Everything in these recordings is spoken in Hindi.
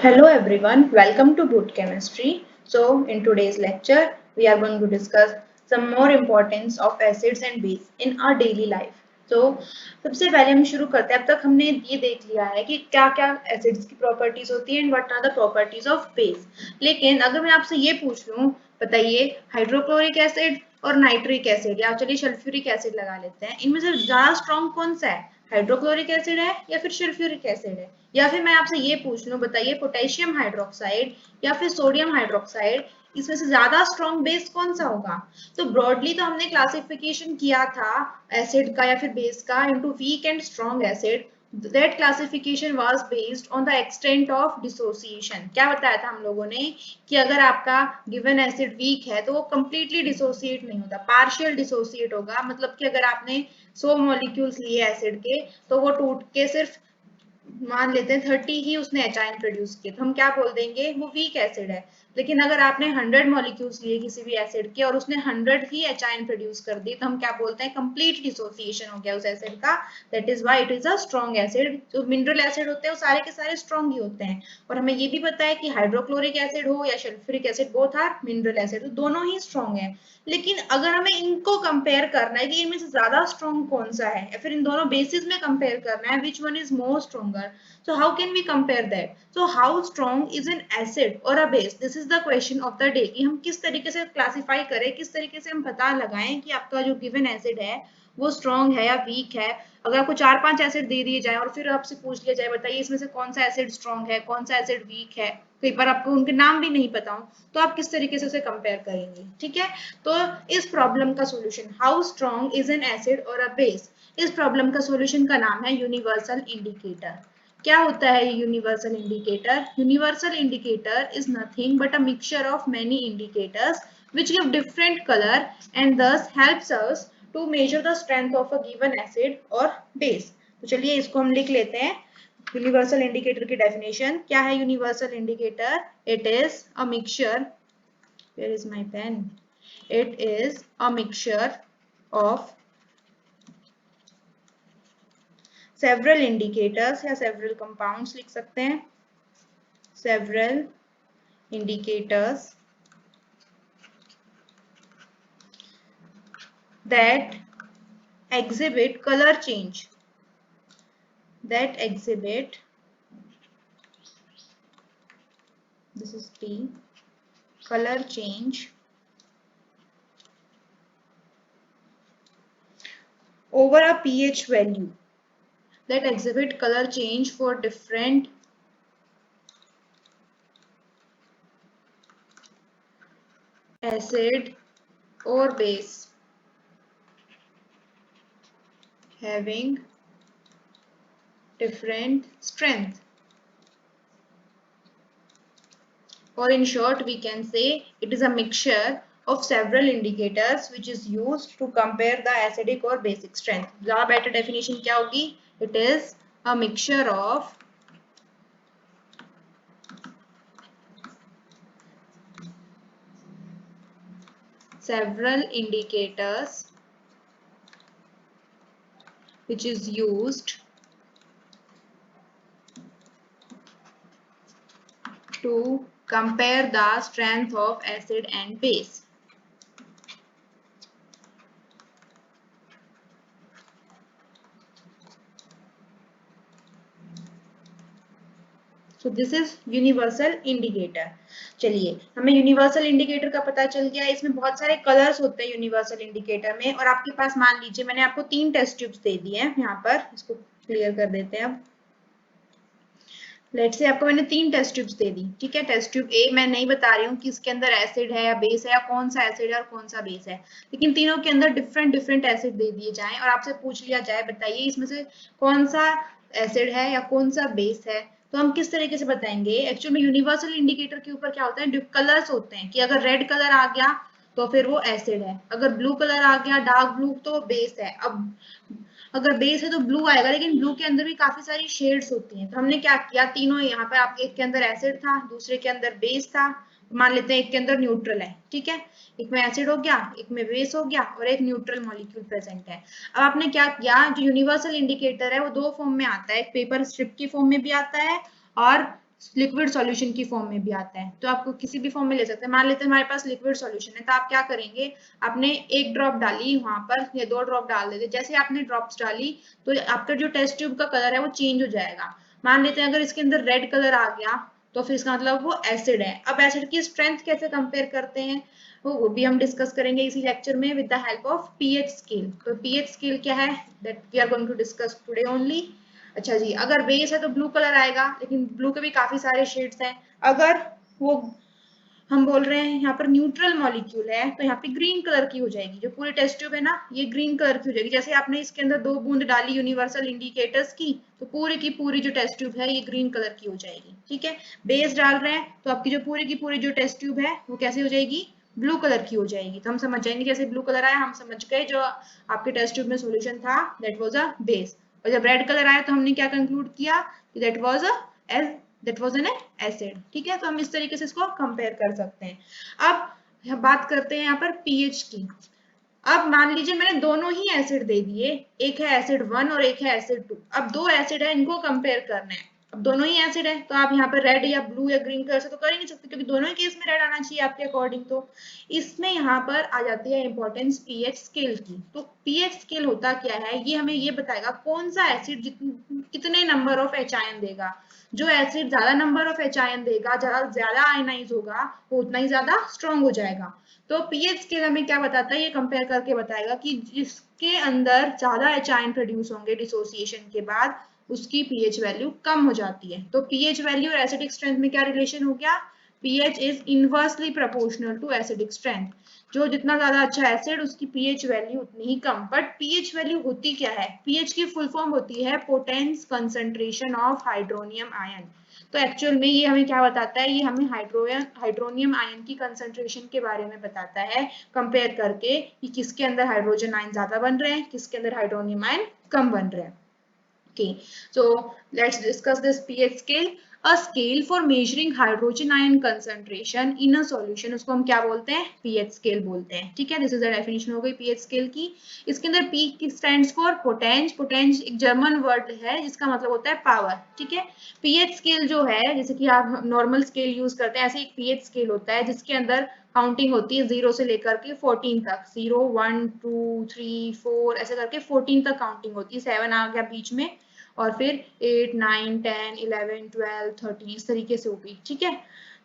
Hello everyone, welcome to Boot Chemistry. So in today's lecture, we are going to discuss some more importance of acids and base in our daily life. तो सबसे पहले हम शुरू करते हैं। अब तक हमने ये देख लिया है कि क्या क्या एसिड्स की प्रॉपर्टीज होती हैं and what are the properties of base. लेकिन अगर मैं आपसे ये पूछ लूँ, बताइए हाइड्रोक्लोरिक एसिड और नाइट्रिक एसिड या चलिए सल्फ्यूरिक एसिड लगा लेते हैं, इनमें से ज्यादा स्ट्रॉन्ग कौन सा है? हाइड्रोक्लोरिक एसिड है या फिर सल्फ्यूरिक एसिड है? या फिर मैं आपसे ये पूछ लूं, बताइए पोटेशियम हाइड्रोक्साइड या फिर सोडियम हाइड्रोक्साइड, इसमें से ज्यादा स्ट्रॉन्ग बेस कौन सा होगा? तो ब्रॉडली तो हमने क्लासिफिकेशन किया था एसिड का या फिर बेस का into weak and strong acid. That classification was based on the extent of dissociation। क्या बताया था हम लोगों ने कि अगर आपका गिवन एसिड वीक है तो वो कंप्लीटली डिसोसिएट नहीं होता, पार्शियल डिसोसिएट होगा। मतलब कि अगर आपने 100 मॉलिक्यूल्स लिए एसिड के तो वो टूट के सिर्फ मान लेते हैं 30 ही उसने एचाइन प्रोड्यूस किए, तो हम क्या बोल देंगे? वो वीक एसिड है। लेकिन अगर आपने 100 मॉलिक्यूल्स लिए किसी भी एसिड के और उसने 100 ही एचाइन प्रोड्यूस कर दी, तो हम क्या बोलते हैं? कंप्लीट डिसोसिएशन हो गया उस एसिड का। That is why it is a strong acid. जो मिनरल एसिड होते हैं वो सारे के सारे स्ट्रॉन्ग ही होते हैं। और हमें ये भी पता है कि हाइड्रोक्लोरिक एसिड हो या sulphuric acid, both are mineral acid, तो दोनों ही स्ट्रॉन्ग है। लेकिन अगर हमें इनको कंपेयर करना है कि इनमें से ज्यादा स्ट्रॉन्ग कौन सा है या फिर इन दोनों बेसिस में कंपेयर करना है, which one is more stronger, so how can we compare that? So how strong is an acid or a base? This is the question of the day कि हम किस तरीके से क्लासिफाई करें, किस तरीके से हम पता लगाएं कि आपका जो गिवन एसिड है वो स्ट्रॉन्ग है या वीक है। अगर आपको 4-5 एसिड दे दिए जाए और फिर आपसे पूछ लिया जाए, बताइए इसमें से कौन सा एसिड स्ट्रॉन्ग है, कौन सा एसिड वीक है, कई बार आपको उनके नाम भी नहीं पता हो, तो आप किस तरीके से उसे कंपेयर करेंगे? ठीक है, तो इस प्रॉब्लम का solution, how strong is an acid और अ बेस, इस प्रॉब्लम का सॉल्यूशन का नाम है यूनिवर्सल इंडिकेटर। क्या होता है ये universal indicator? Universal indicator is nothing but a mixture of many indicators which give different color and thus helps us to measure the strength of a given acid or base। तो चलिए इसको हम लिख लेते हैं। यूनिवर्सल इंडिकेटर की डेफिनेशन क्या है? Universal indicator, it is a mixture, where is my pen, it is a mixture of several indicators या several compounds लिख सकते हैं, several indicators that exhibit color change, that exhibit, this is T, color change over a pH value, that exhibit color change for different acid or base having different strength, or in short we can say it is a mixture of several indicators which is used to compare the acidic or basic strength। ज़्यादा better definition क्या होगी? It is a mixture of several indicators which is used to compare the strength of acid and base। So this is universal indicator। चलिए हमें यूनिवर्सल इंडिकेटर का पता चल गया। इसमें बहुत सारे कलर्स होते हैं यूनिवर्सल इंडिकेटर में, और आपके पास मान लीजिए मैंने आपको 3 टेस्ट ट्यूब्स दे दिए हैं। यहाँ पर इसको क्लियर कर देते हैं। अब लेट्स से आपको मैंने 3 टेस्ट ट्यूब्स दे दी, ठीक है। टेस्ट ट्यूब ए मैं नहीं बता रही हूँ कि इसके अंदर एसिड है या बेस है या कौन सा एसिड है और कौन सा बेस है, लेकिन तीनों के अंदर डिफरेंट डिफरेंट एसिड दे दिए जाएं और आपसे पूछ लिया जाए बताइए इसमें से कौन सा एसिड है या कौन सा बेस है, तो हम किस तरीके से बताएंगे? एक्चुअली में यूनिवर्सल इंडिकेटर के ऊपर क्या होता है, कलर्स होते हैं कि अगर रेड कलर आ गया तो फिर वो एसिड है, अगर ब्लू कलर आ गया डार्क ब्लू तो बेस है। अब अगर बेस है तो ब्लू आएगा, लेकिन ब्लू के अंदर भी काफी सारी शेड्स होती हैं। तो हमने क्या किया, तीनों यहाँ पर आप, एक के अंदर एसिड था, दूसरे के अंदर बेस था, मान लेते हैं एक के अंदर न्यूट्रल है, ठीक है। एक में एसिड हो गया, एक में बेस हो गया और एक न्यूट्रल मॉलिक्यूल प्रेजेंट है। अब आपने क्या किया, जो यूनिवर्सल इंडिकेटर है वो 2 फॉर्म में आता है, एक पेपर स्ट्रिप की फॉर्म में भी आता है और लिक्विड सॉल्यूशन की फॉर्म में भी आता है, तो आपको किसी भी फॉर्म में ले सकते हैं। मान लेते हैं हमारे पास लिक्विड सॉल्यूशन है, तो आप क्या करेंगे, आपने एक ड्रॉप डाली वहां पर या 2 ड्रॉप डाल देते, जैसे आपने ड्रॉप्स डाली तो आपका जो टेस्ट ट्यूब का कलर है वो चेंज हो जाएगा। मान लेते हैं अगर इसके अंदर रेड कलर आ गया तो फिर इसका मतलब वो एसिड है। अब एसिड की स्ट्रेंथ कैसे कंपेयर करते हैं वो भी हम डिस्कस करेंगे इसी लेक्चर में with the help of pH scale. तो पीएच स्केल क्या है, that we are going to discuss today only. अच्छा जी, अगर बेस है तो ब्लू कलर आएगा, लेकिन ब्लू के भी काफी सारे शेड्स हैं। अगर वो हम बोल रहे हैं यहाँ पर न्यूट्रल मॉलिक्यूल है तो यहाँ पे ग्रीन कलर की हो जाएगी। जो पूरी टेस्ट ट्यूब है ना ये ग्रीन कलर की हो जाएगी। जैसे आपने इसके अंदर 2 बूंद डाली यूनिवर्सल इंडिकेटर्स की तो पूरी की पूरी जो टेस्ट ट्यूब है ये ग्रीन कलर की हो जाएगी। ठीक है, बेस डाल रहे हैं तो आपकी जो पूरी की पूरी जो टेस्ट ट्यूब है वो कैसे हो जाएगी, ब्लू कलर की हो जाएगी। तो हम समझ जाएंगे जैसे ब्लू कलर आया हम समझ गए जो आपके टेस्ट ट्यूब में सोल्यूशन था दैट वाज अ बेस। और जब रेड कलर आया तो हमने क्या कंक्लूड किया कि दैट वाज एन एसिड। ठीक है, तो हम इस तरीके से इसको कंपेयर कर सकते हैं। अब बात करते हैं यहाँ पर पीएच की। अब मान लीजिए मैंने दोनों ही एसिड दे दिए, एक है एसिड 1 और एक है एसिड 2। अब 2 एसिड है, इनको कंपेयर करना है। अब दोनों ही एसिड है तो आप यहाँ पर रेड या ब्लू या ग्रीन कलर से तो कर ही नहीं सकते, क्योंकि दोनों ही केस में रेड आना चाहिए आपके अकॉर्डिंग। तो इसमें यहाँ पर आ जाती है इंपॉर्टेंस पीएच स्केल की। तो पीएच स्केल होता क्या है, ये हमें ये बताएगा कौन सा एसिड कितने नंबर ऑफ एच आयन देगा। जो एसिड ज्यादा नंबर ऑफ एच आयन देगा, ज्यादा आयनाइज होगा, वो उतना ही ज्यादा स्ट्रॉन्ग हो जाएगा। तो पीएच स्केल हमें क्या बताता है, ये कंपेयर करके बताएगा कि जिसके अंदर ज्यादा एच आयन प्रोड्यूस होंगे डिसोसिएशन के बाद उसकी पीएच वैल्यू कम हो जाती है। तो पीएच वैल्यू और एसिडिक स्ट्रेंथ में क्या रिलेशन हो गया, pH is inversely proportional to acidic strength. जो जितना ज्यादा अच्छा एसिड उसकी पीएच वैल्यू उतनी ही कम। बट पीएच वैल्यू होती क्या है, पीएच की फुल फॉर्म होती है potence concentration of hydronium ion. तो एक्चुअल में ये हमें क्या बताता है, ये हमें हाइड्रोनियम आयन की कंसंट्रेशन के बारे में बताता है, कंपेयर करके कि किसके अंदर हाइड्रोजन आयन ज्यादा बन रहे हैं, किसके अंदर हाइड्रोनियम आयन कम बन रहे हैं। Okay, so let's discuss this pH scale. A scale for measuring hydrogen ion concentration in a solution, उसको हम क्या बोलते हैं, pH scale बोलते हैं। ठीक है, this is the definition हो गई pH scale की। इसके अंदर P stands for potenge। potenge एक जर्मन वर्ड है जिसका मतलब होता है पावर। ठीक है, pH scale जो है जैसे कि आप नॉर्मल स्केल यूज करते हैं, ऐसे एक pH scale होता है जिसके अंदर काउंटिंग होती है 0 से लेकर के 14 तक। 0 1 2 3 4 ऐसे करके 14 तक काउंटिंग होती है। 7 आ गया बीच में और फिर 8 9 10 11 12 13 इस तरीके से होगी। ठीक है,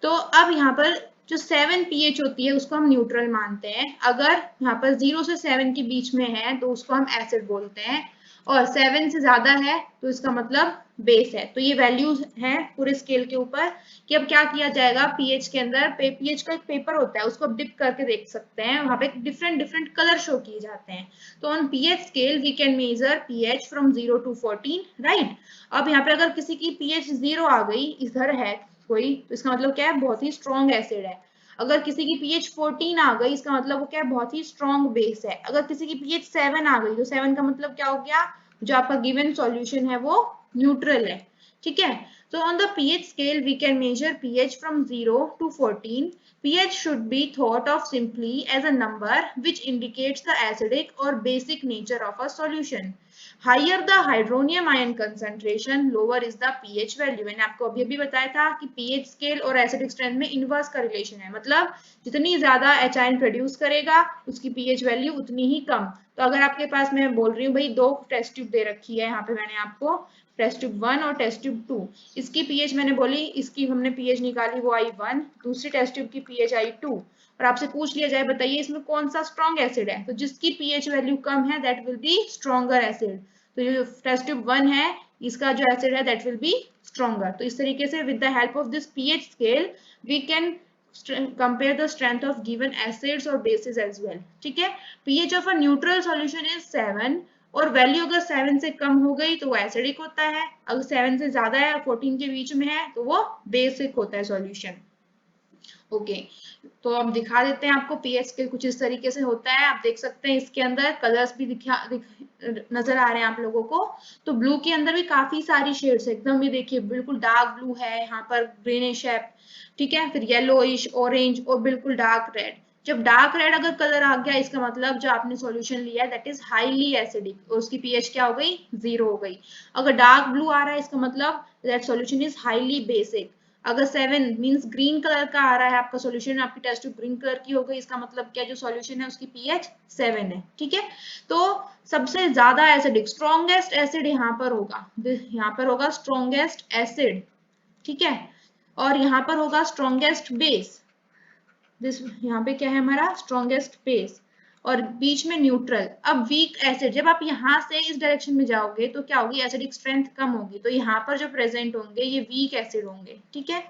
तो अब यहाँ पर जो 7 पीएच होती है उसको हम न्यूट्रल मानते हैं। अगर यहाँ पर 0 से 7 के बीच में है तो उसको हम एसिड बोलते हैं, और 7 से ज्यादा है तो इसका मतलब बेस है। तो ये वैल्यूज हैं पूरे स्केल के ऊपर कि अब क्या किया जाएगा पीएच के अंदर। पीएच का एक पेपर होता है उसको डिप करके देख सकते हैं, वहां पे डिफरेंट डिफरेंट कलर शो किए जाते हैं। तो on pH scale we can measure pH from 0 to 14, right. अब यहाँ पे अगर किसी की पीएच 0 आ गई, इधर है कोई, तो इसका मतलब क्या है, बहुत ही स्ट्रॉन्ग एसिड है। अगर किसी की पीएच 14 आ गई इसका मतलब वो क्या है, बहुत ही स्ट्रॉन्ग बेस है। अगर किसी की पीएच 7 आ गई तो 7 का मतलब क्या हो गया, जो आपका गिवन सॉल्यूशन है वो न्यूट्रल है। ठीक है, so on the pH scale we can measure pH from 0 to 14. pH should be thought of simply as a number which indicates the acidic or basic nature of a solution. Higher the hydronium ion concentration, lower is the pH value. मैंने आपको अभी अभी बताया था कि pH scale और acidic strength में inverse का relation है, मतलब जितनी ज्यादा H ion प्रोड्यूस करेगा उसकी pH वैल्यू उतनी ही कम। तो अगर आपके पास मैं बोल रही हूँ भाई 2 टेस्ट ट्यूब दे रखी है, यहाँ पे मैंने आपको टेस्ट ट्यूब 1 और टेस्ट ट्यूब 2, इसकी पीएच मैंने बोली, इसकी हमने पीएच निकाली वो आई 1, दूसरी टेस्ट ट्यूब की पीएच आई 2, और आपसे पूछ लिया जाए बताइए इसमें कौन सा स्ट्रॉन्ग एसिड है, तो जिसकी पीएच वैल्यू कम है that will be stronger acid. तो ये टेस्ट ट्यूब 1 है इसका जो एसिड है दैट विल बी स्ट्रॉन्गर। तो इस तरीके से with the help of this pH scale we can compare the strength of given acids or bases as well. ठीक है, pH of a neutral solution is 7 और वैल्यू अगर 7 से कम हो गई तो वो एसिडिक होता है, अगर 7 से ज्यादा है 14 के बीच में है तो वो बेसिक होता है सॉल्यूशन। ओके, तो अब दिखा देते हैं आपको पीएच स्केल कुछ इस तरीके से होता है। आप देख सकते हैं इसके अंदर कलर्स भी नजर आ रहे हैं आप लोगों को। तो ब्लू के अंदर भी काफी सारी शेड्स एकदम, ये देखिए बिल्कुल डार्क ब्लू है, यहाँ पर ग्रीनिश है, ठीक है, फिर येलोइश, ऑरेंज और बिल्कुल डार्क रेड। जब डार्क रेड अगर कलर आ गया इसका मतलब जो आपने सॉल्यूशन लिया है दैट इज हाईली एसिडिक और उसकी पीएच क्या हो गई, 0 हो गई। अगर डार्क ब्लू आ रहा है इसका मतलब that solution is highly basic. अगर 7 मींस ग्रीन कलर का आ रहा है आपका सॉल्यूशन, आपकी टेस्ट ट्यूब ग्रीन कलर की हो गई, इसका मतलब क्या, जो सॉल्यूशन है उसकी पीएच 7 है। ठीक है, तो सबसे ज्यादा एसिडिक स्ट्रॉन्गेस्ट एसिड यहाँ पर होगा, यहाँ पर होगा स्ट्रॉन्गेस्ट एसिड। ठीक है, और यहाँ पर होगा स्ट्रॉन्गेस्ट बेस, दिस यहाँ पे क्या है हमारा स्ट्रॉन्गेस्ट बेस, और बीच में न्यूट्रल। अब वीक एसिड, जब आप यहाँ से इस डायरेक्शन में जाओगे तो क्या होगी, एसिडिक स्ट्रेंथ कम होगी, तो यहाँ पर जो प्रेजेंट होंगे ये वीक एसिड होंगे। ठीक है,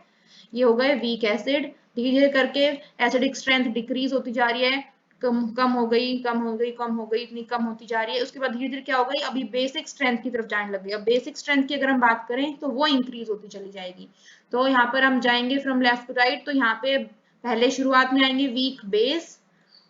ये हो गए वीक एसिड। धीरे धीरे करके एसिडिक स्ट्रेंथ डिक्रीज होती जा रही है, कम कम हो गई, कम हो गई, कम हो गई, इतनी कम होती जा रही है। उसके बाद धीरे धीरे क्या हो गई, अभी बेसिक स्ट्रेंथ की तरफ जाने लग गई। अब बेसिक स्ट्रेंथ की अगर हम बात करें तो वो इंक्रीज होती चली जाएगी। तो यहाँ पर हम जाएंगे फ्रॉम लेफ्ट टू राइट, तो यहाँ पे पहले शुरुआत में आएंगे वीक बेस,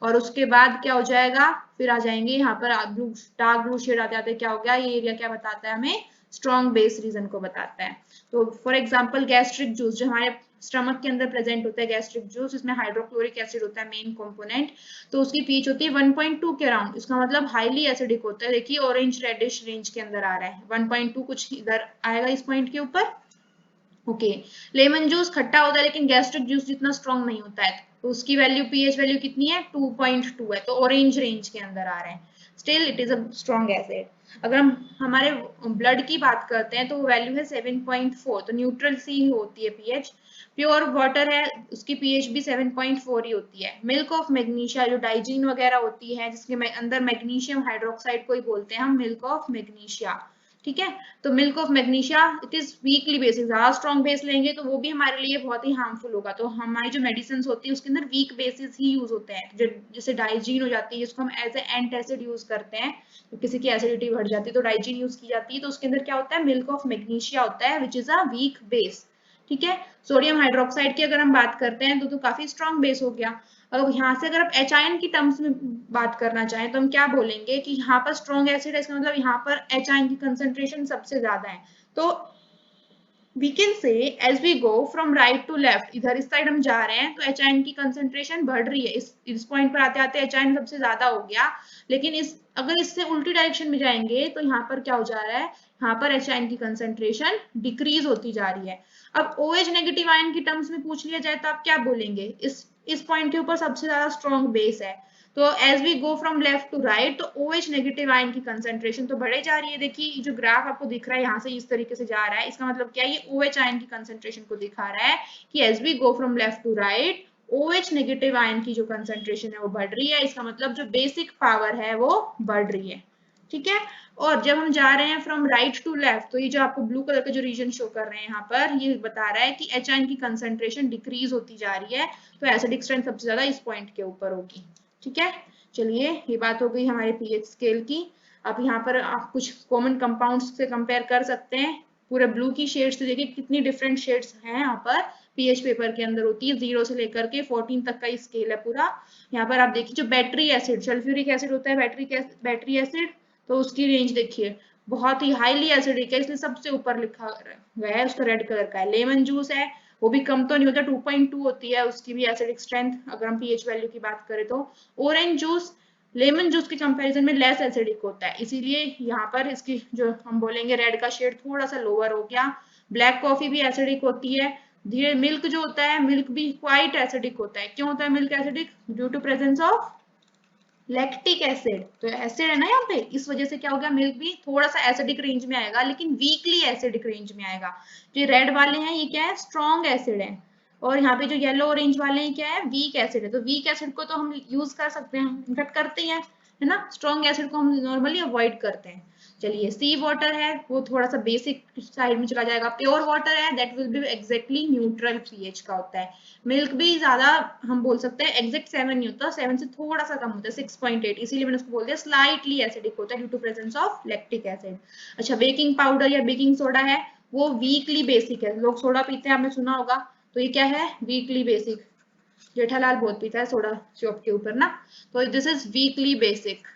और उसके बाद क्या हो जाएगा, फिर आ जाएंगे यहाँ पर ब्लू, डार्क ब्लू शेड आ जाते हैं। क्या हो गया ये एरिया, क्या बताता है हमें, स्ट्रॉन्ग बेस रीजन को बताता है। तो फॉर एग्जांपल गैस्ट्रिक जूस, जो हमारे स्टमक के अंदर प्रेजेंट होता है गैस्ट्रिक जूस, इसमें हाइड्रोक्लोरिक एसिड होता है मेन कंपोनेंट, तो उसकी पीएच होती है 1.2 के अराउंड। इसका मतलब हाईली एसिडिक होता है। देखिए ऑरेंज रेडिश रेंज के अंदर आ रहा है, 1.2 कुछ इधर आएगा इस पॉइंट के ऊपर। ओके, लेमन जूस खट्टा होता है लेकिन गैस्ट्रिक जूस जितना स्ट्रॉन्ग नहीं होता है, तो उसकी वैल्यू पीएच वैल्यू कितनी है, 2.2 है, तो ऑरेंज रेंज के अंदर आ रहे हैं। Still it is a strong acid. अगर हम हमारे ब्लड की बात करते हैं तो वैल्यू है 7.4, तो न्यूट्रल सी होती है पीएच। प्योर वाटर है, उसकी पीएच भी 7.4 ही होती है। मिल्क ऑफ मैग्नीशिया, जो डाइजीन वगैरह होती है जिसके अंदर मैग्नीशियम हाइड्रोक्साइड को ही बोलते हैं हम मिल्क ऑफ मैग्नीशिया। ठीक है, तो milk of magnesia it is weekly basis, ज्यादा स्ट्रॉन्ग बेस लेंगे तो वो भी हमारे लिए बहुत ही हार्मफुल होगा। तो हमारी जो मेडिसिन होती है उसके अंदर वीक बेसिस ही यूज होते हैं, जो जैसे डाइजीन हो जाती है जिसको हम as a antacid use करते हैं, तो किसी की एसिडिटी बढ़ जाती है तो डाइजीन यूज की जाती है, तो उसके अंदर क्या होता है, मिल्क ऑफ मैग्नीशिया होता है which is a weak base. ठीक है, सोडियम हाइड्रोक्साइड की अगर हम बात करते हैं तो काफी स्ट्रॉन्ग बेस हो गया। अब यहाँ से अगर आप एच आयन की टर्म्स में बात करना चाहें तो हम क्या बोलेंगे कि यहाँ पर स्ट्रॉन्ग एसिड है, इसका मतलब यहाँ पर एच आयन की कंसेंट्रेशन सबसे ज्यादा है। तो we can say as we go from right to left, इधर इस साइड हम जा रहे हैं तो एच आयन की कंसेंट्रेशन बढ़ रही है, इस पॉइंट पर आते आते एच आयन सबसे ज्यादा हो गया। लेकिन इस अगर इससे उल्टी डायरेक्शन में जाएंगे तो यहाँ पर क्या हो जा रहा है, यहाँ पर एच आयन की कंसेंट्रेशन डिक्रीज होती जा रही है। अब OH नेगेटिव आयन की टर्म्स में पूछ लिया जाए तो आप क्या बोलेंगे, इस पॉइंट के ऊपर सबसे ज्यादा स्ट्रॉन्ग बेस है, तो as we go from left to right तो OH नेगेटिव आयन की कंसेंट्रेशन तो बढ़े जा रही है। देखिए जो ग्राफ आपको दिख रहा है यहाँ से इस तरीके से जा रहा है, इसका मतलब क्या है, ये OH आयन की कंसेंट्रेशन को दिखा रहा है कि as we go from left to right OH negative ion की जो कंसेंट्रेशन है वो बढ़ रही है, इसका मतलब जो बेसिक पावर है वो बढ़ रही है। ठीक है, और जब हम जा रहे हैं फ्रॉम राइट टू लेफ्ट तो ये जो आपको ब्लू कलर का जो रीजन शो कर रहे हैं यहाँ पर, ये बता रहा है कि एच आयन की कंसेंट्रेशन डिक्रीज होती जा रही है, तो एसिडिक स्ट्रेंथ सबसे ज्यादा इस पॉइंट के ऊपर होगी। ठीक है, चलिए ये बात हो गई हमारे पीएच स्केल की। अब यहाँ पर आप कुछ कॉमन कंपाउंड्स से कंपेयर कर सकते हैं। पूरे ब्लू की शेड्स तो देखिए कितनी डिफरेंट शेड्स हैं यहाँ पर पीएच पेपर के अंदर होती है, 0 से लेकर के 14 तक का स्केल है पूरा। यहाँ पर आप देखिए जो बैटरी एसिड, सल्फ्यूरिक एसिड होता है बैटरी एसिड, तो उसकी रेंज देखिए बहुत ही हाईली एसिडिक है, इसलिए सबसे ऊपर लिखा गया है, उसका रेड कलर का है। लेमन जूस है, वो भी कम तो नहीं होता, 2.2 होती है उसकी भी एसिडिक स्ट्रेंथ अगर हम पीएच वैल्यू की बात करें तो। ऑरेंज जूस लेमन जूस के कंपैरिजन में लेस एसिडिक होता है, इसीलिए यहाँ पर इसकी जो हम बोलेंगे रेड का शेड थोड़ा सा लोअर हो गया। ब्लैक कॉफी भी एसिडिक होती है। धीरे मिल्क जो होता है, मिल्क भी क्वाइट एसिडिक होता है। क्यों होता है milk acidic, due to presence of lactic acid, तो एसिड है ना यहाँ पे, इस वजह से क्या होगा, मिल्क भी थोड़ा सा एसिडिक रेंज में आएगा लेकिन वीकली एसिडिक रेंज में आएगा। जो रेड वाले हैं ये क्या है, स्ट्रॉन्ग एसिड है, और यहाँ पे जो येलो ऑरेंज वाले हैं क्या है, वीक एसिड है। तो वीक एसिड को तो हम यूज कर सकते हैं, इनफेक्ट करते हैं, है ना, स्ट्रॉन्ग एसिड को हम नॉर्मली अवॉइड करते हैं। चलिए सी वाटर है, वो थोड़ा सा बेसिक साइड में चला जाएगा। प्योर वाटर है, that will be exactly neutral pH का होता है। मिल्क भी ज्यादा हम बोल सकते हैं एग्जैक्ट 7 नहीं होता, 7 से थोड़ा सा कम होता है, 6.8, इसीलिए मैंने उसको बोल दिया स्लाइटली एसिडिक होता है due to presence of lactic acid. अच्छा बेकिंग पाउडर या बेकिंग सोडा है, वो वीकली बेसिक है, लोग सोडा पीते हैं आपने सुना होगा, तो ये क्या है, वीकली बेसिक। जेठालाल बहुत पीता है सोडा शॉप के ऊपर ना, तो this is weekly basic.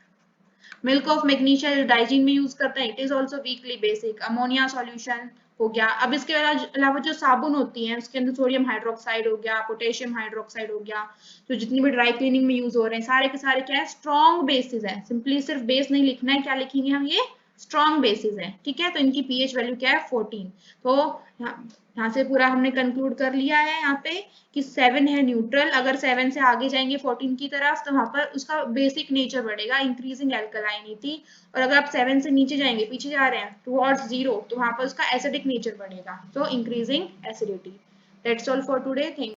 Milk of magnesia जो डाइजीन में यूज करते हैं, it is also weekly basic. Ammonia solution हो गया। अब इसके अलावा जो साबुन होती हैं उसके अंदर सोडियम हाइड्रोक्साइड हो गया, पोटेशियम हाइड्रोक्साइड हो गया, तो जितनी भी ड्राई क्लीनिंग में यूज हो रहे हैं सारे के सारे क्या है, स्ट्रॉन्ग बेसिस है। सिंपली सिर्फ बेस नहीं लिखना है, क्या लिखेंगे हम, ये स्ट्रॉन्ग बेसिस है, ठीक है। तो इनकी पीएच वैल्यू क्या है 14। तो यहाँ से पूरा हमने कंक्लूड कर लिया है यहाँ पे कि 7 है न्यूट्रल। अगर 7 से आगे जाएंगे 14 की तरफ तो वहां पर उसका बेसिक नेचर बढ़ेगा, इंक्रीजिंग एल्कलाइनिटी। और अगर आप 7 से नीचे जाएंगे, पीछे जा रहे हैं टुवर्ड्स 0, तो वहां पर उसका एसिडिक नेचर बढ़ेगा, तो increasing acidity. That's all for today. Thank